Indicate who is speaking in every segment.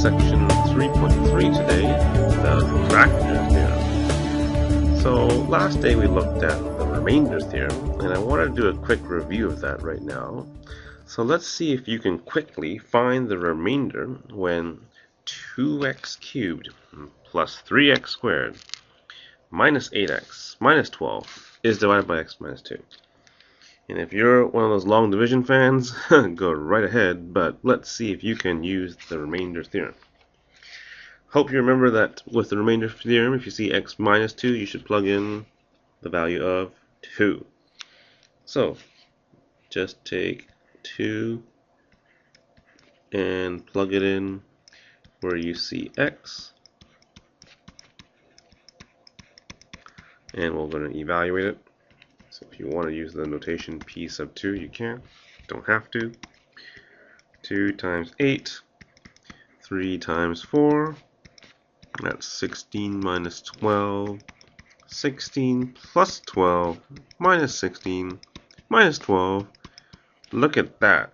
Speaker 1: section 3.3 today, the Factor Theorem. So last day we looked at the remainder theorem, and I want to do a quick review of that right now. So let's see if you can quickly find the remainder when 2x cubed plus 3x squared minus 8x minus 12 is divided by x minus 2. And if you're one of those long division fans, go right ahead, but let's see if you can use the remainder theorem. Hope you remember that with the remainder theorem, if you see x minus 2, you should plug in the value of 2. So just take 2 and plug it in where you see x, and we're going to evaluate it. So if you want to use the notation p sub 2, you can. Don't have to. 2 times 8, 3 times 4, that's 16 minus 12, 16 plus 12 minus 16 minus 12. Look at that.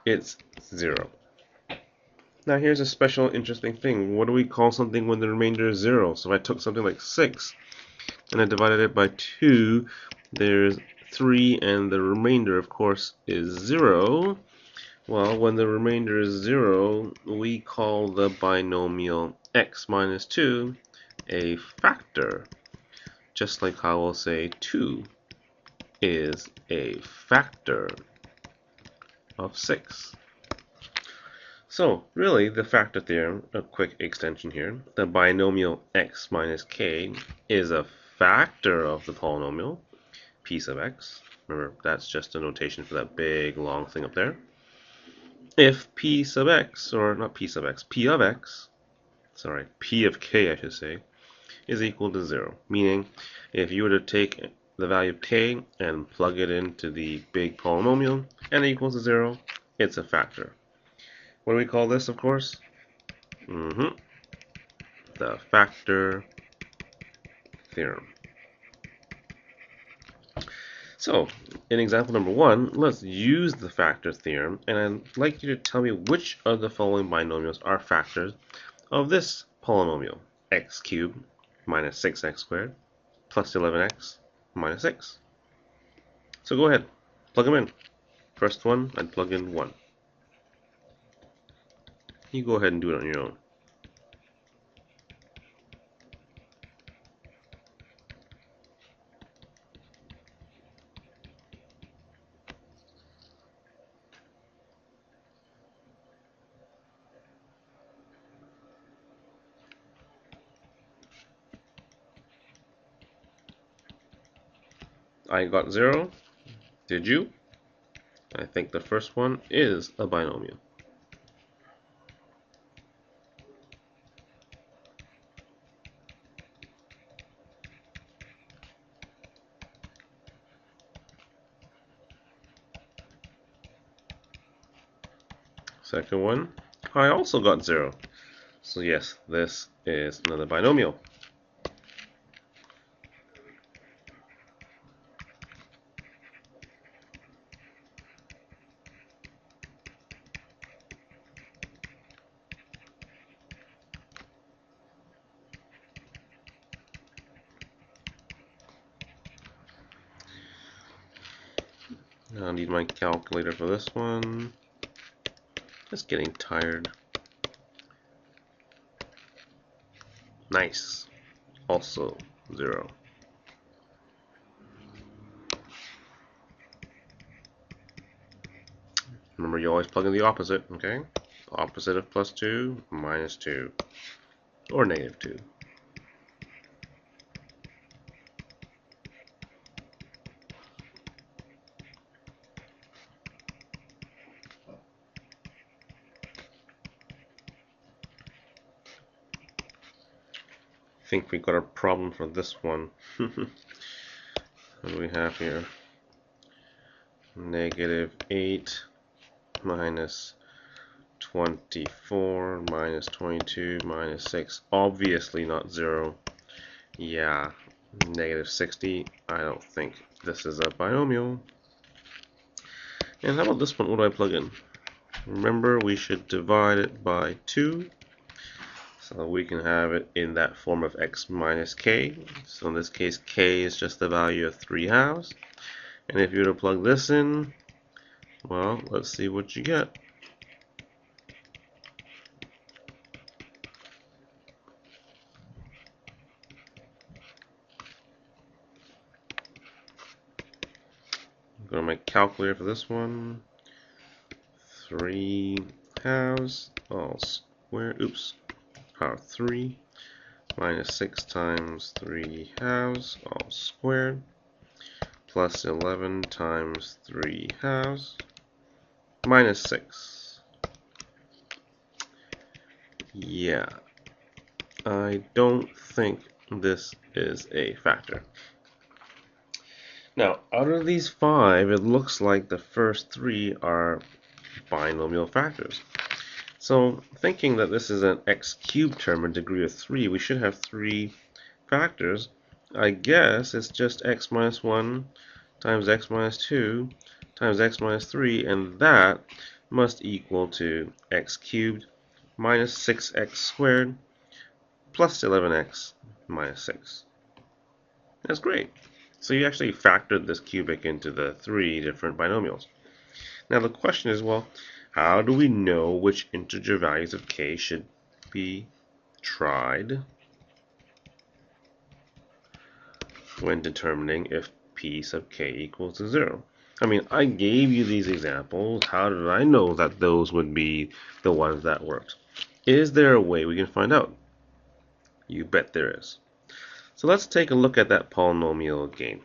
Speaker 1: It's 0. Now here's a special interesting thing. What do we call something when the remainder is 0? So if I took something like 6 and I divided it by 2, there's 3, and the remainder, of course, is 0. Well, when the remainder is 0, we call the binomial x minus 2 a factor. Just like how we'll say 2 is a factor of 6. So, really, the factor theorem, a quick extension here, the binomial x minus k is a factor of the polynomial p sub x. Remember, that's just a notation for that big long thing up there. If p sub x, or not p sub x, p of x, sorry, p of k I should say, is equal to 0. Meaning, if you were to take the value of k and plug it into the big polynomial and it equals to 0, it's a factor. What do we call this, of course? The factor theorem. So, in example number 1, let's use the factor theorem, and I'd like you to tell me which of the following binomials are factors of this polynomial: x cubed minus 6x squared plus 11x minus 6. So go ahead, plug them in. First one, I'd plug in 1. You go ahead and do it on your own. I got 0. Did you? I think the first one is a binomial. Second one, I also got 0. So yes, this is another binomial. I'll need my calculator for this one. Just getting tired. Nice. Also 0. Remember, you always plug in the opposite, okay? Opposite of plus 2, minus 2. Or negative 2. I think we got a problem for this one. What do we have here? Negative 8 minus 24 minus 22 minus 6. Obviously not 0. Yeah, negative 60. I don't think this is a binomial. And how about this one? What do I plug in? Remember, we should divide it by 2 So we can have it in that form of x minus k. So in this case, k is just the value of 3/2. And if you were to plug this in, well, let's see what you get. Go to my calculator for this one. 3/2 all squared. Oops. Power 3 minus 6 times 3/2 all squared plus 11 times 3/2 minus 6. Yeah, I don't think this is a factor. Now, out of these 5, it looks like the first 3 are binomial factors. So, thinking that this is an x cubed term, a degree of 3, we should have 3 factors. I guess it's just x minus 1 times x minus 2 times x minus 3, and that must equal to x cubed minus 6x squared plus 11x minus 6. That's great. So you actually factored this cubic into the 3 different binomials. Now the question is, well, how do we know which integer values of k should be tried when determining if p sub k equals to 0? I mean, I gave you these examples. How did I know that those would be the ones that worked? Is there a way we can find out? You bet there is. So let's take a look at that polynomial again.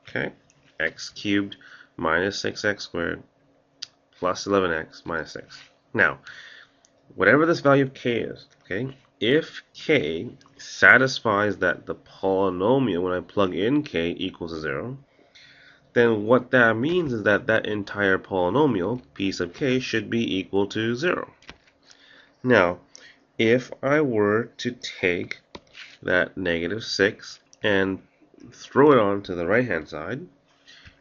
Speaker 1: Okay, x cubed minus 6x squared plus 11x minus 6. Now, whatever this value of k is, okay, if k satisfies that the polynomial, when I plug in k, equals to 0, then what that means is that that entire polynomial, p sub k, should be equal to 0. Now, if I were to take that negative 6 and throw it on to the right hand side,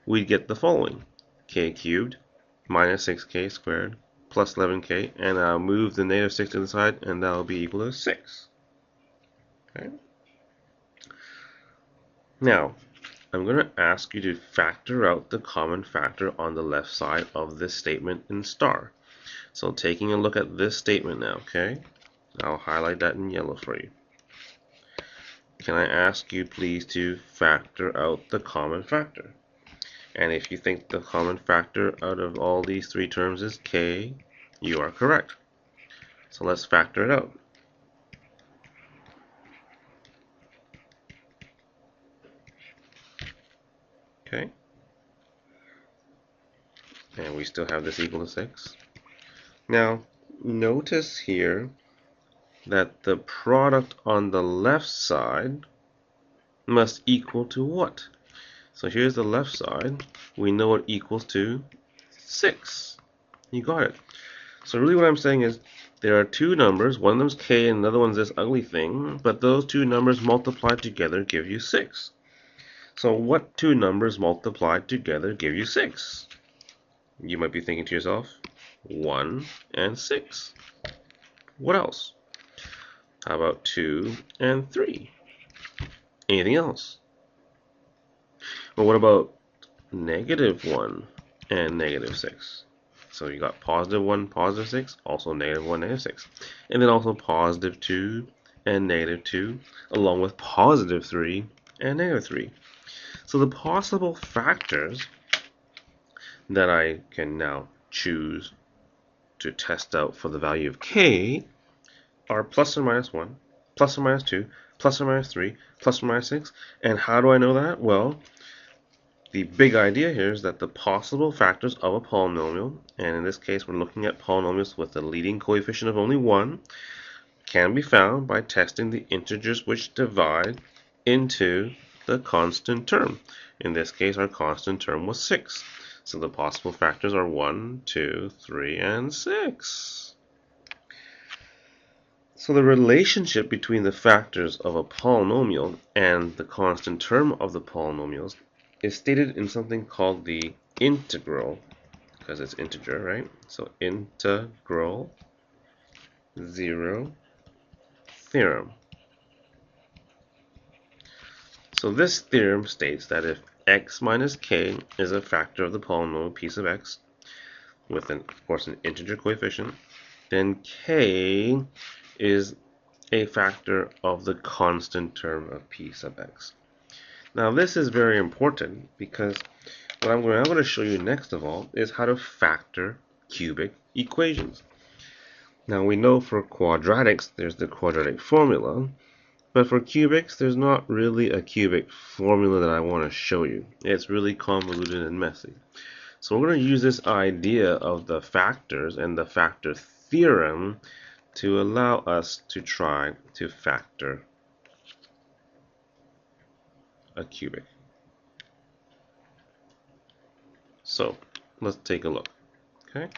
Speaker 1: we'd get the following: k cubed minus 6k squared plus 11k, and I'll move the negative 6 to the side, and that'll be equal to 6. Okay. Now, I'm going to ask you to factor out the common factor on the left side of this statement in star. So taking a look at this statement now, okay? I'll highlight that in yellow for you. Can I ask you please to factor out the common factor? And if you think the common factor out of all these 3 terms is k, you are correct. So let's factor it out. Okay. And we still have this equal to 6. Now, notice here that the product on the left side must equal to what? So here's the left side. We know it equals to 6. You got it. So really what I'm saying is there are 2 numbers. One of them is k and another one's this ugly thing. But those 2 numbers multiplied together give you 6. So what 2 numbers multiplied together give you 6? You might be thinking to yourself, 1 and 6. What else? How about 2 and 3? Anything else? Well, what about negative 1 and negative 6? So you got positive 1, positive 6, also negative 1, negative 6. And then also positive 2 and negative 2, along with positive 3 and negative 3. So the possible factors that I can now choose to test out for the value of k are plus or minus 1, plus or minus 2, plus or minus 3, plus or minus 6. And how do I know that? Well, the big idea here is that the possible factors of a polynomial, and in this case we're looking at polynomials with a leading coefficient of only 1, can be found by testing the integers which divide into the constant term. In this case, our constant term was 6. So the possible factors are 1, 2, 3, and 6. So the relationship between the factors of a polynomial and the constant term of the polynomials is stated in something called the integral, because it's integer, right? So integral 0 theorem. So this theorem states that if x minus k is a factor of the polynomial piece of x, with of course an integer coefficient, then k is a factor of the constant term of p sub x. Now this is very important because what I'm going to show you next of all is how to factor cubic equations. Now we know for quadratics there's the quadratic formula, but for cubics there's not really a cubic formula that I want to show you. It's really convoluted and messy. So we're going to use this idea of the factors and the factor theorem to allow us to try to factor a cubic. So let's take a look. Okay,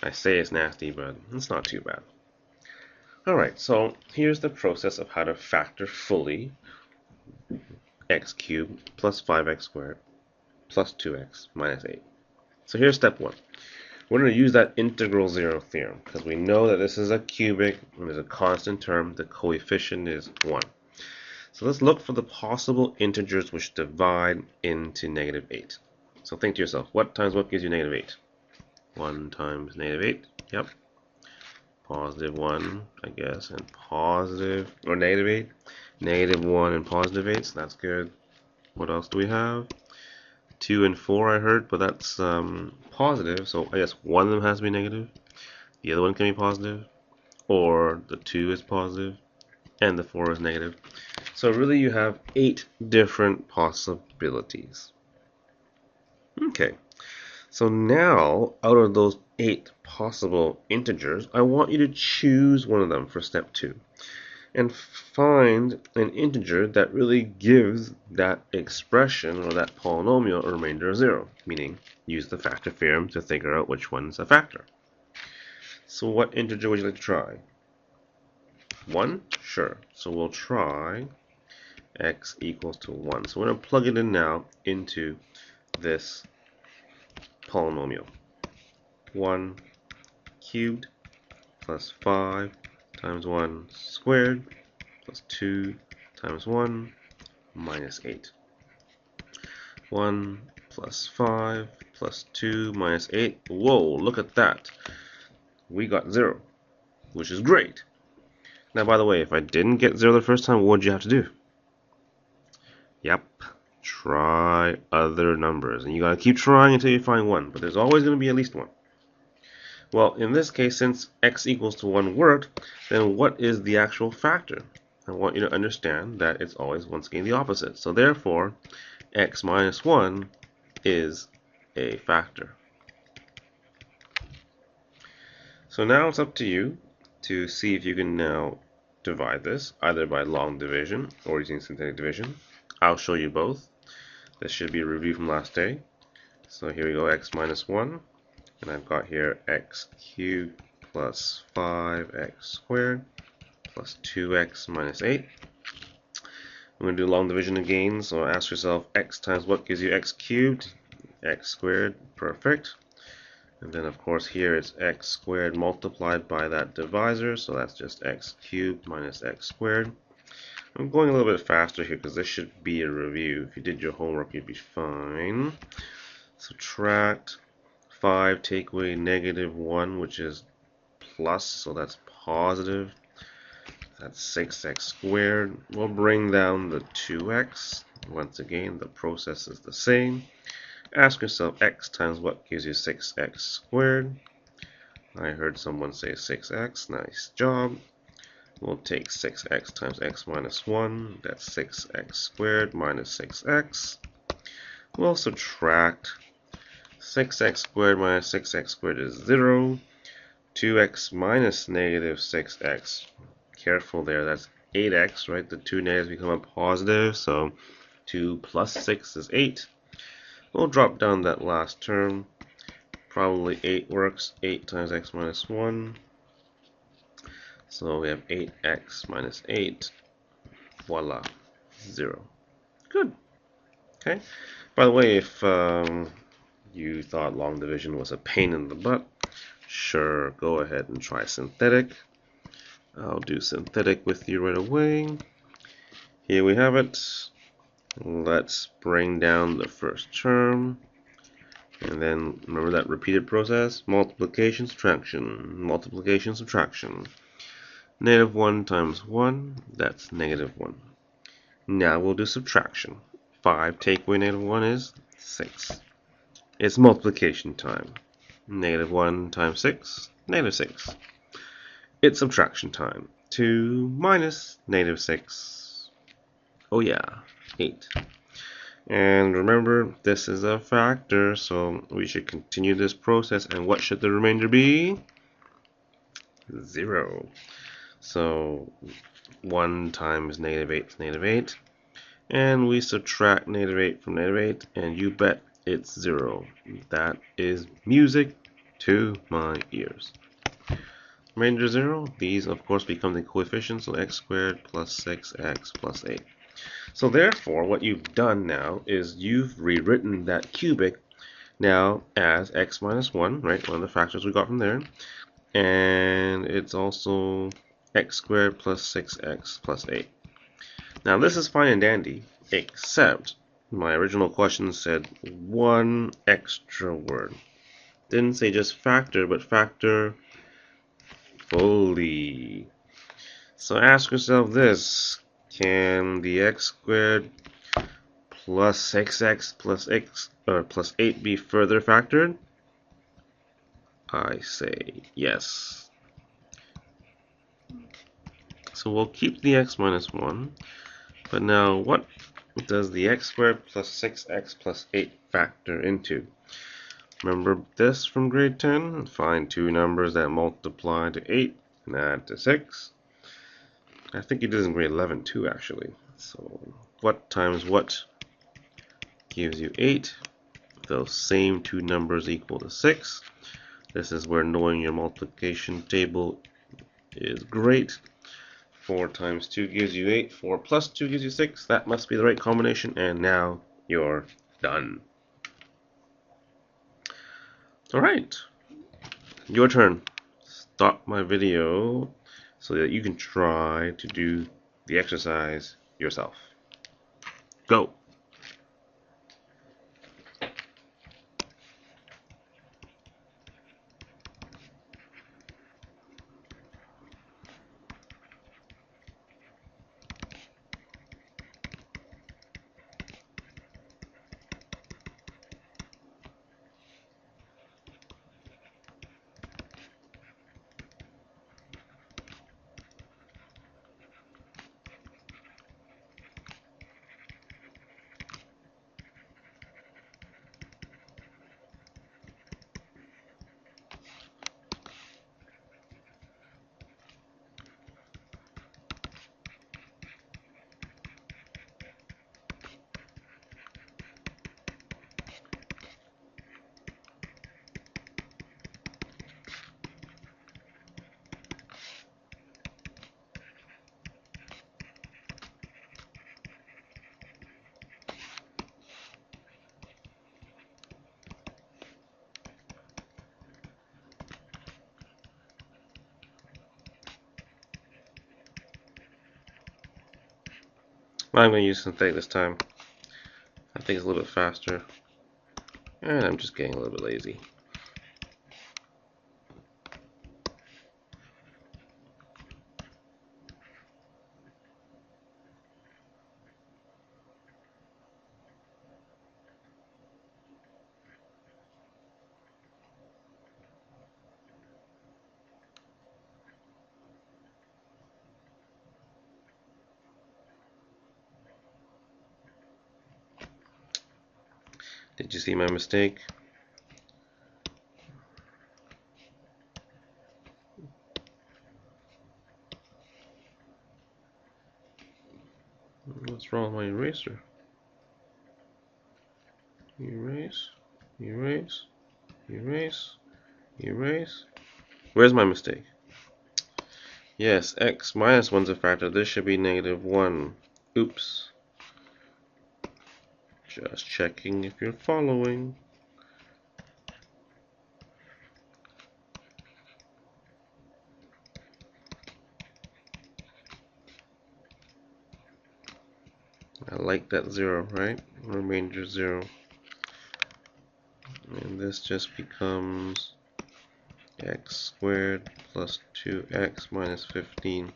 Speaker 1: I say it's nasty, but it's not too bad. Alright, so here's the process of how to factor fully x cubed plus 5x squared plus 2x minus 8. So here's step 1. We're going to use that integral zero theorem because we know that this is a cubic and there's a constant term. The coefficient is 1. So let's look for the possible integers which divide into negative 8. So think to yourself, what times what gives you negative 8? 1 times negative 8. Yep. Positive 1, I guess, and positive, or negative 8. Negative 1 and positive 8, so that's good. What else do we have? 2 and 4 I heard, but that's positive, so I guess one of them has to be negative. The other one can be positive, or the 2 is positive, and the 4 is negative. So really you have 8 different possibilities. Okay, so now out of those 8 possible integers, I want you to choose one of them for step 2 and find an integer that really gives that expression or that polynomial a remainder of 0, meaning use the factor theorem to figure out which one's a factor. So what integer would you like to try? 1? Sure. So we'll try x equals to 1. So we're going to plug it in now into this polynomial. 1 cubed plus 5 times 1 squared plus 2 times 1 minus 8. 1 plus 5 plus 2 minus 8. Whoa, look at that. We got 0, which is great. Now, by the way, if I didn't get 0 the first time, what would you have to do? Yep, try other numbers. And you gotta keep trying until you find 1, but there's always going to be at least 1. Well, in this case, since x equals to 1 worked, then what is the actual factor? I want you to understand that it's always, once again, the opposite. So therefore, x minus 1 is a factor. So now it's up to you to see if you can now divide this, either by long division or using synthetic division. I'll show you both. This should be a review from last day. So here we go, x minus 1. And I've got here x cubed plus 5x squared plus 2x minus 8. I'm going to do long division again, so ask yourself x times what gives you x cubed? X squared, perfect. And then of course here it's x squared multiplied by that divisor, so that's just x cubed minus x squared. I'm going a little bit faster here because this should be a review. If you did your homework, you'd be fine. Subtract 5, take away negative 1, which is plus, so that's positive. That's 6x squared. We'll bring down the 2x. Once again, the process is the same. Ask yourself, x times what gives you 6x squared? I heard someone say 6x. Nice job. We'll take 6x times x minus 1. That's 6x squared minus 6x. We'll subtract 6x squared minus 6x squared is 0. 2x minus negative 6x. Careful there, that's 8x, right? The two negatives become a positive, so 2 plus 6 is 8. We'll drop down that last term. Probably 8 works. 8 times x minus 1. So we have 8x minus 8. Voila. 0. Good. Okay. By the way, if you thought long division was a pain in the butt, sure, go ahead and try synthetic. I'll do synthetic with you right away. Here we have it. Let's bring down the first term. And then remember that repeated process, multiplication, subtraction, multiplication, subtraction. Negative 1 times 1, that's negative 1. Now we'll do subtraction. 5 take away negative 1 is 6. It's multiplication time. Negative 1 times 6, negative 6. It's subtraction time. 2 minus negative 6. Oh yeah, 8. And remember, this is a factor, so we should continue this process. And what should the remainder be? 0. So 1 times negative 8 is negative 8. And we subtract negative 8 from negative 8, and you bet it's 0. That is music to my ears. Remainder 0, these of course become the coefficients, so x squared plus 6x plus 8. So therefore, what you've done now is you've rewritten that cubic now as x minus 1, right? One of the factors we got from there. And it's also x squared plus 6x plus 8. Now this is fine and dandy, except my original question said one extra word. Didn't say just factor, but factor fully. So ask yourself this: can the x squared plus 6x plus x plus 8 be further factored? I say yes. So we'll keep the x minus 1, but now what does the x squared plus 6x plus 8 factor into? Remember this from grade 10? Find two numbers that multiply to 8 and add to 6. I think you did this in grade 11 too, actually. So what times what gives you 8? Those same two numbers equal to 6. This is where knowing your multiplication table is great. 4 times 2 gives you 8. 4 plus 2 gives you 6. That must be the right combination, and now you're done. Alright, your turn. Stop my video so that you can try to do the exercise yourself. Go! I'm going to use synthetic this time. I think it's a little bit faster. And I'm just getting a little bit lazy. Did you see my mistake? What's wrong with my eraser? Erase, erase, erase, erase. Where's my mistake? Yes, x minus 1's a factor. This should be negative 1. Oops. Just checking if you're following. I like that 0, right? Remainder 0. And this just becomes x squared plus 2x minus 15.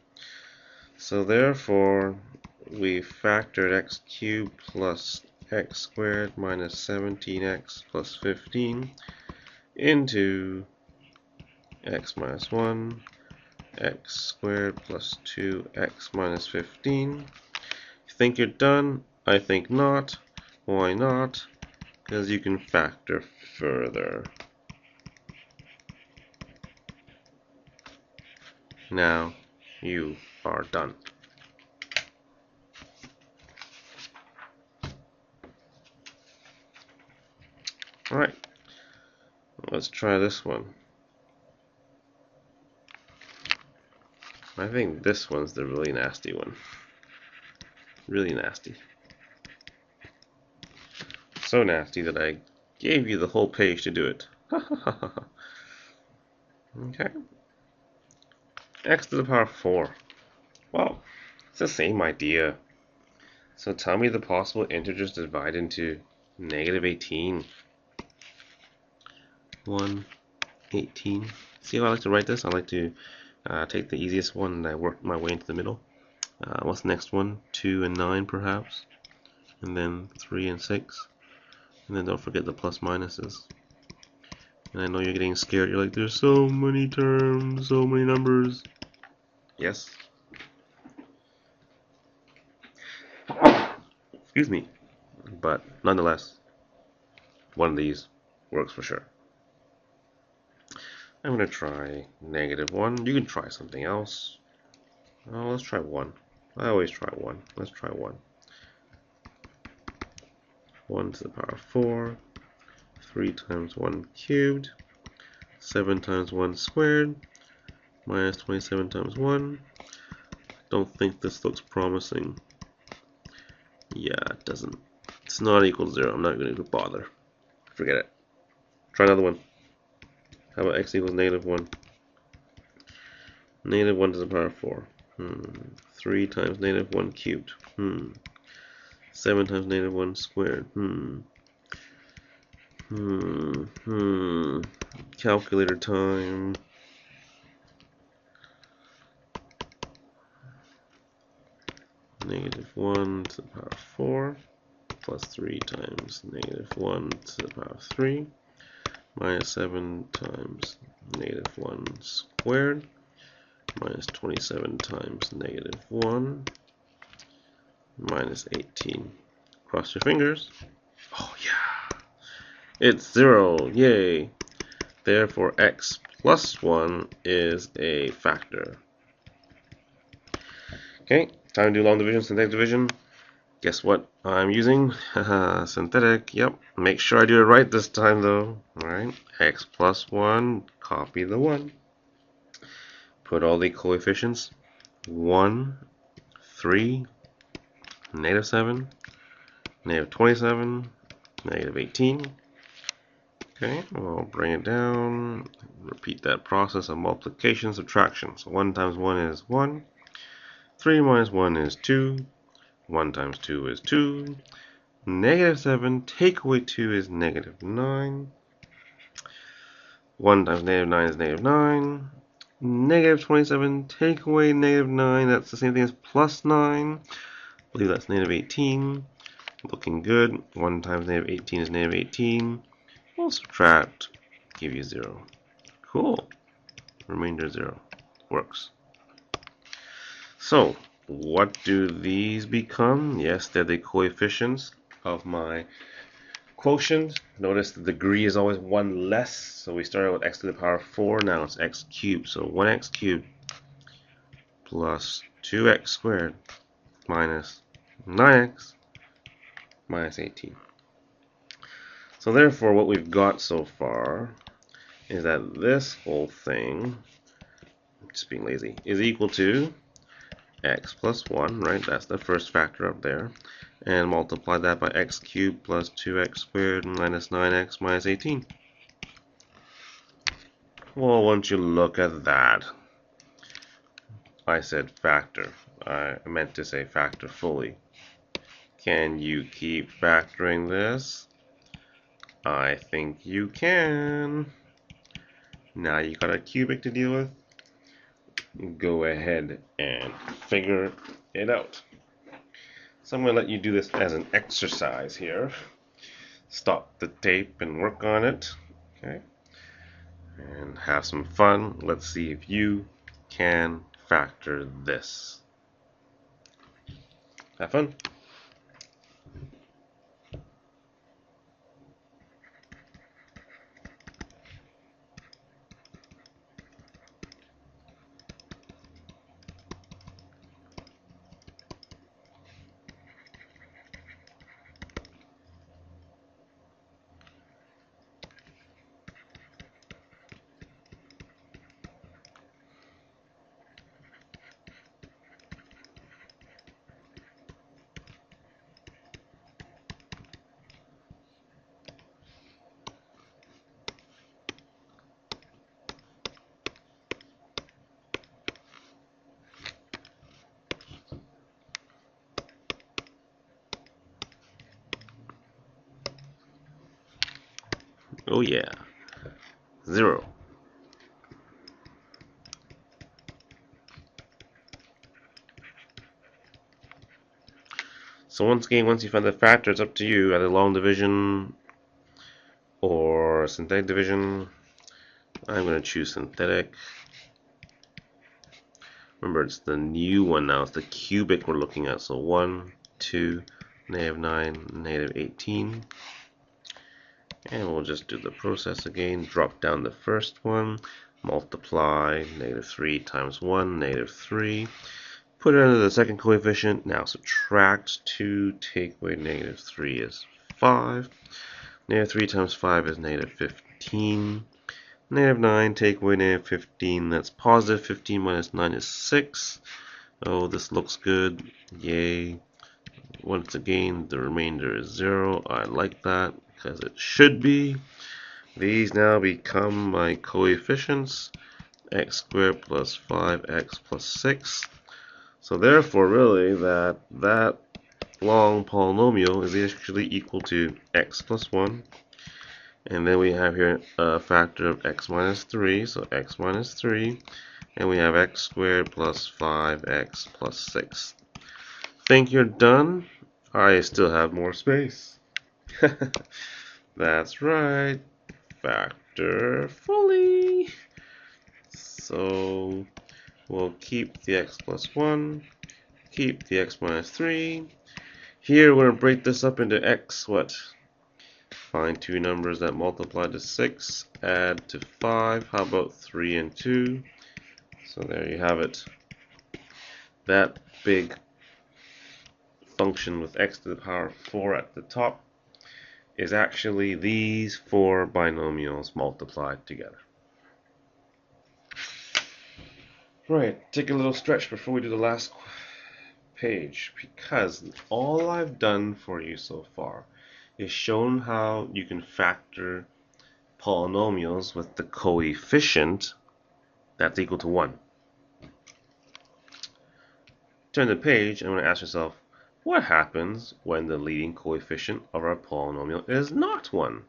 Speaker 1: So therefore, we factored x cubed plus x squared minus 17x plus 15 into x minus 1, x squared plus 2x minus 15. You think you're done? I think not. Why not? Because you can factor further. Now you are done. Alright, let's try this one. I think this one's the really nasty one. Really nasty. So nasty that I gave you the whole page to do it. Okay. X to the power 4. Well, it's the same idea. So tell me the possible integers to divide into negative 18. 1, 18. See how I like to write this? I like to take the easiest one and I work my way into the middle. What's the next one? 2 and 9 perhaps. And then 3 and 6. And then don't forget the plus minuses. And I know you're getting scared. You're like, there's so many terms, so many numbers. Yes. Excuse me. But nonetheless, one of these works for sure. I'm going to try negative 1. You can try something else. Oh, let's try 1. I always try 1. Let's try 1. 1 to the power 4. 3 times 1 cubed. 7 times 1 squared. Minus 27 times 1. Don't think this looks promising. Yeah, it doesn't. It's not equal to 0. I'm not going to bother. Forget it. Try another one. How about x equals negative 1? Negative 1 to the power 4. 3 times negative 1 cubed. 7 times negative 1 squared. Calculator time. Negative 1 to the power 4 plus 3 times negative 1 to the power 3 minus 7 times negative 1 squared minus 27 times negative 1 minus 18. Cross your fingers. Oh yeah! It's 0! Yay! Therefore x plus 1 is a factor. Okay, time to do long division, synthetic division. Guess what I'm using? Synthetic, yep. Make sure I do it right this time though. Alright, x plus 1, copy the 1. Put all the coefficients. 1, 3, negative 7, negative 27, negative 18. Okay, we'll bring it down. Repeat that process of multiplication, subtraction. So 1 times 1 is 1. 3 minus 1 is 2. 1 times 2 is 2. Negative 7, take away 2 is negative 9. 1 times negative 9 is negative 9. Negative 27, take away negative 9, that's the same thing as plus 9. I believe that's negative 18. Looking good. 1 times negative 18 is negative 18. We'll subtract, give you 0. Cool. Remainder 0. Works. So, what do these become? Yes, they're the coefficients of my quotient. Notice the degree is always 1 less. So we started with x to the power 4. Now it's x cubed. So 1x cubed plus 2x squared minus 9x minus 18. So therefore, what we've got so far is that this whole thing, just being lazy, is equal to x plus 1, right? That's the first factor up there. And multiply that by x cubed plus 2x squared minus 9x minus 18. Well, once you look at that, I said factor. I meant to say factor fully. Can you keep factoring this? I think you can. Now you got a cubic to deal with. Go ahead and figure it out. So I'm going to let you do this as an exercise here. Stop the tape and work on it. Okay. And have some fun. Let's see if you can factor this. Have fun. Oh yeah. 0. So once you find the factor, it's up to you, either long division or synthetic division. I'm going to choose synthetic. Remember, it's the new one now. It's the cubic we're looking at. So 1, 2, -9, -18. And we'll just do the process again. Drop down the first one. Multiply -3 times 1, -3. Put it under the second coefficient. Now subtract 2, take away -3 is 5. -3 times 5 is -15. -9, take away -15, that's positive. 15 minus 9 is 6. Oh, this looks good. Yay. Once again, the remainder is 0. I like that, because it should be. These now become my coefficients. X squared plus 5x plus 6. So therefore, really, that long polynomial is actually equal to x plus 1. And then we have here a factor of x minus 3, so x minus 3. And we have x squared plus 5x plus 6. Think you're done? I still have more space. That's right. Factor fully. So we'll keep the x plus 1, keep the x minus 3. Here we're going to break this up into x, what? Find two numbers that multiply to 6, add to 5. How about 3 and 2? So there you have it. That big function with x to the power 4 at the top is actually these four binomials multiplied together. Right, take a little stretch before we do the last page, because all I've done for you so far is shown how you can factor polynomials with the coefficient that's equal to 1. Turn the page and I'm going to ask yourself, what happens when the leading coefficient of our polynomial is not 1?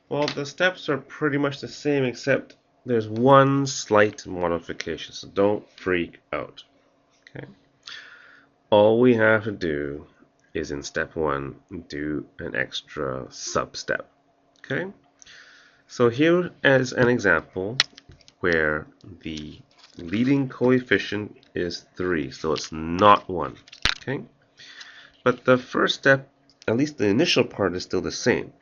Speaker 1: Well, the steps are pretty much the same, except there's one slight modification, so don't freak out. Okay. All we have to do is in step 1 do an extra sub-step. Okay. So here is an example where the leading coefficient is 3, so it's not 1. Okay. But the first step, at least the initial part, is still the same.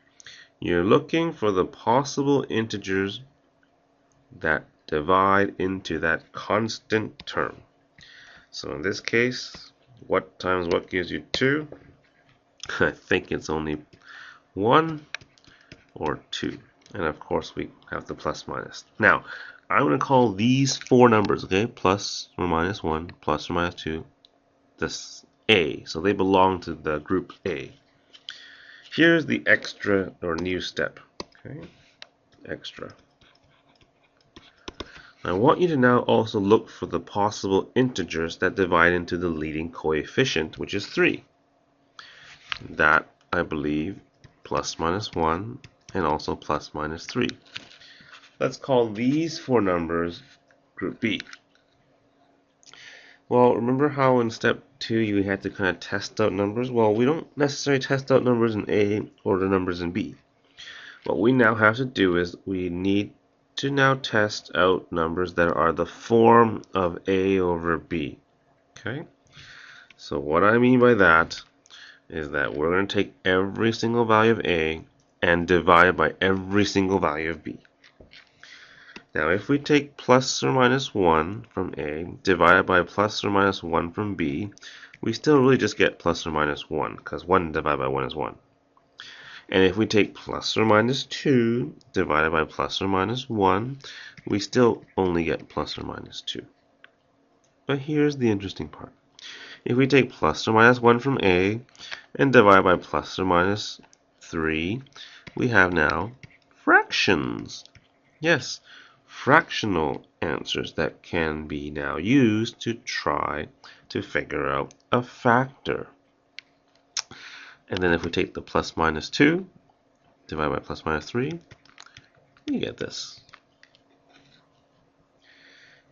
Speaker 1: You're looking for the possible integers that divide into that constant term. So in this case, what times what gives you 2? I think it's only 1 or 2. And of course we have the plus minus. Now, I'm going to call these four numbers, okay? Plus or minus 1, plus or minus 2, this A. So they belong to the group A. Here's the extra or new step. Okay, extra. I want you to now also look for the possible integers that divide into the leading coefficient, which is 3. that, I believe, plus minus 1 and also plus minus 3. Let's call these four numbers group B. Well, remember how in step 2 you had to kind of test out numbers? Well, we don't necessarily test out numbers in A or the numbers in B. What we now have to do is we need to now test out numbers that are the form of A over B. Okay? So what I mean by that is that we're going to take every single value of A and divide by every single value of B. Now if we take plus or minus 1 from A divided by plus or minus 1 from B, we still really just get plus or minus 1, because 1 divided by 1 is 1. And if we take plus or minus 2 divided by plus or minus 1, we still only get plus or minus 2. But here's the interesting part. If we take plus or minus 1 from A and divide by plus or minus 3, we have now fractions. Yes, fractional answers that can be now used to try to figure out a factor. And then if we take the plus minus 2, divide by plus minus 3, you get this.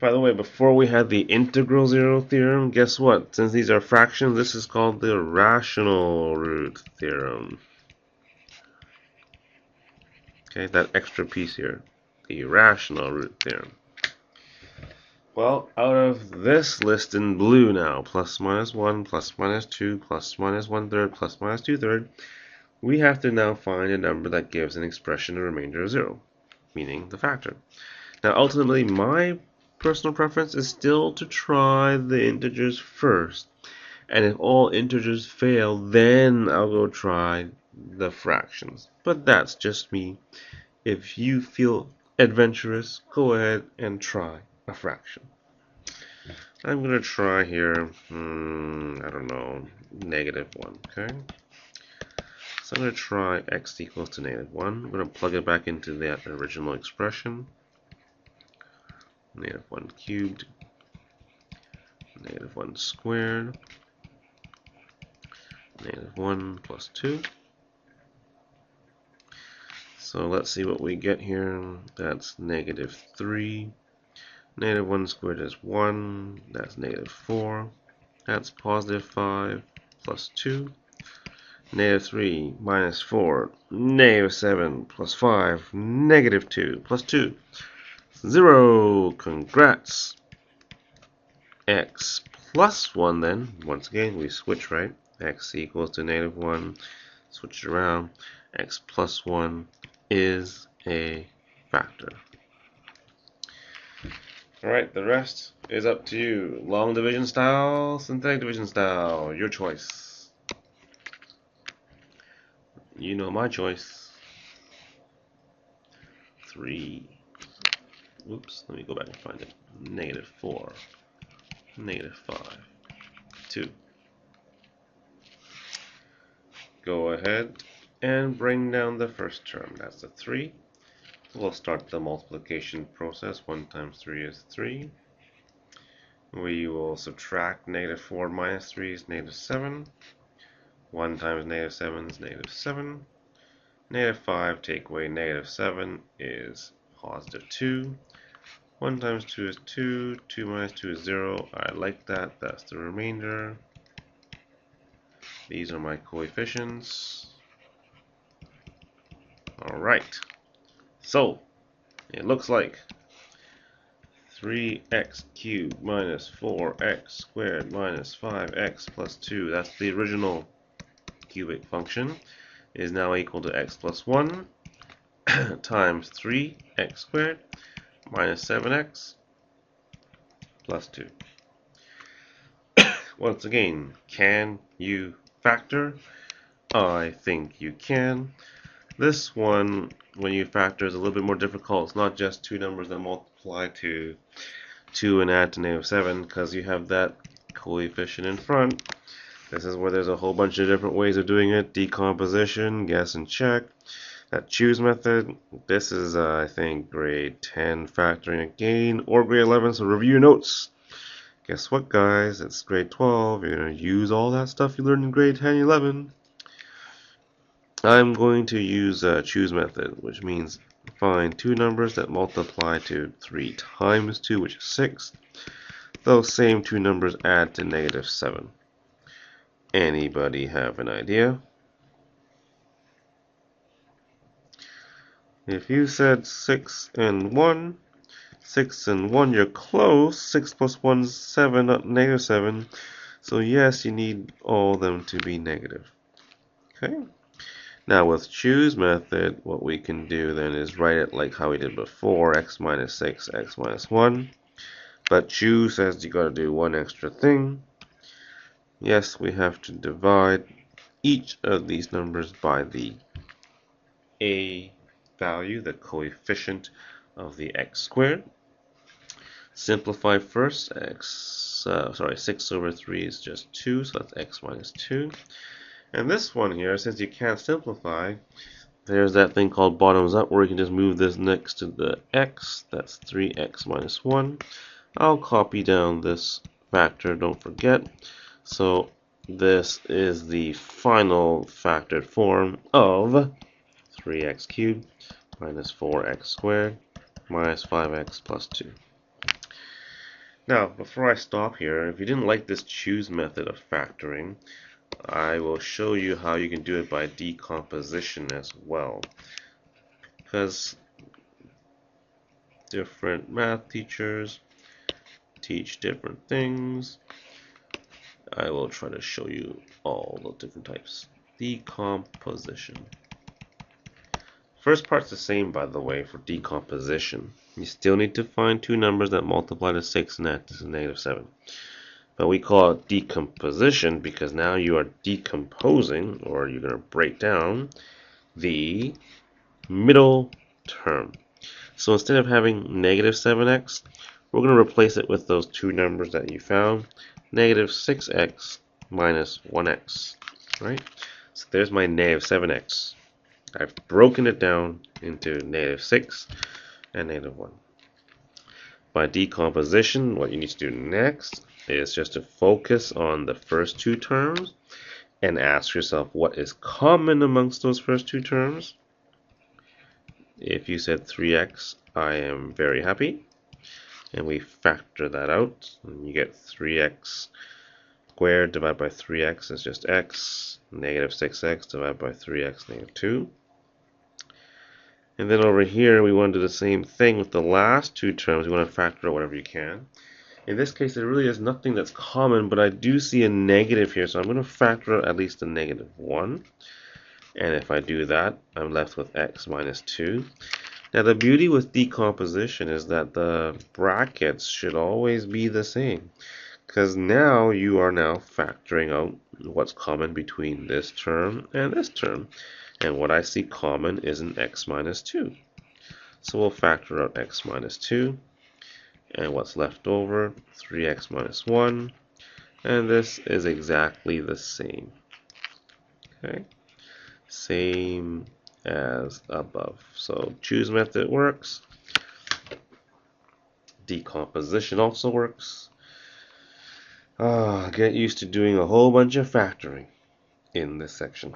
Speaker 1: By the way, before we had the integral zero theorem, guess what? Since these are fractions, this is called the rational root theorem. Okay, that extra piece here, the rational root theorem. Well, out of this list in blue now, plus minus 1, plus minus 2, plus minus 1/3, plus minus 2/3, we have to now find a number that gives an expression a remainder of 0, meaning the factor. Now, ultimately, my personal preference is still to try the integers first. And if all integers fail, then I'll go try the fractions. But that's just me. If you feel adventurous, go ahead and try a fraction. I'm going to try here, I don't know, -1, okay? So I'm going to try x equals to -1. I'm going to plug it back into that original expression. -1 cubed, -1 squared, -1 plus 2. So let's see what we get here. That's -3. -1 squared is 1. That's -4. That's +5 plus 2. -3 minus 4. -7 plus 5. -2 plus 2. 0. Congrats. X plus 1 then. Once again, we switch, right? X equals to -1. Switch it around. X plus 1 is a factor. Alright, the rest is up to you. Long division style, synthetic division style, your choice. You know my choice. 3. Oops, let me go back and find it. -4. -5. 2. Go ahead and bring down the first term. That's the 3. We'll start the multiplication process. 1 times 3 is 3. We will subtract -4 minus 3 is -7. 1 times -7 is -7. -5 take away -7 is +2. 1 times 2 is 2. 2 minus 2 is 0. I like that. That's the remainder. These are my coefficients. Alright. So, it looks like 3x cubed minus 4x squared minus 5x plus 2, that's the original cubic function, is now equal to x plus 1 times 3x squared minus 7x plus 2. Once again, can you factor? I think you can. This one, when you factor, is a little bit more difficult. It's not just two numbers that multiply to 2 and add to -7, because you have that coefficient in front. This is where there's a whole bunch of different ways of doing it. Decomposition, guess and check. That choose method. This is, I think, grade 10 factoring again, or grade 11, so review your notes. Guess what, guys? It's grade 12. You're going to use all that stuff you learned in grade 10 and 11. I'm going to use a choose method, which means find two numbers that multiply to 3 times 2, which is 6. Those same two numbers add to -7. Anybody have an idea? If you said 6 and 1, 6 and 1, you're close. 6 plus 1 is 7, not -7. So yes, you need all of them to be negative. Okay. Now with choose method, what we can do then is write it like how we did before, x minus 6, x minus 1. But choose says you got to do one extra thing. Yes, we have to divide each of these numbers by the a value, the coefficient of the x squared. Simplify first. 6 over 3 is just 2, so that's x minus 2. And this one here, since you can't simplify, there's that thing called bottoms up where you can just move this next to the x. That's 3x minus 1. I'll copy down this factor, don't forget. So this is the final factored form of 3x cubed minus 4x squared minus 5x plus 2. Now, before I stop here, if you didn't like this choose method of factoring, I will show you how you can do it by decomposition as well. Because different math teachers teach different things, I will try to show you all the different types. Decomposition. First part's the same, by the way, for decomposition. You still need to find two numbers that multiply to 6 and add to -7. But we call it decomposition because now you are decomposing, or you're going to break down, the middle term. So instead of having -7x, we're going to replace it with those two numbers that you found, -6x minus 1x, right? So there's my -7x. I've broken it down into -6 and -1. By decomposition, what you need to do next is just to focus on the first two terms and ask yourself what is common amongst those first two terms. If you said 3x, I am very happy. And we factor that out, and you get 3x squared divided by 3x is just x, -6x divided by 3x, -2. And then over here, we want to do the same thing with the last two terms. We want to factor out whatever you can. In this case, there really is nothing that's common, but I do see a negative here, so I'm going to factor out at least a -1. And if I do that, I'm left with x minus 2. Now, the beauty with decomposition is that the brackets should always be the same, because now you are now factoring out what's common between this term and this term. And what I see common is an x minus 2. So we'll factor out x minus 2. And what's left over? 3x minus 1. And this is exactly the same. Okay? Same as above. So choose method works. Decomposition also works. Get used to doing a whole bunch of factoring in this section.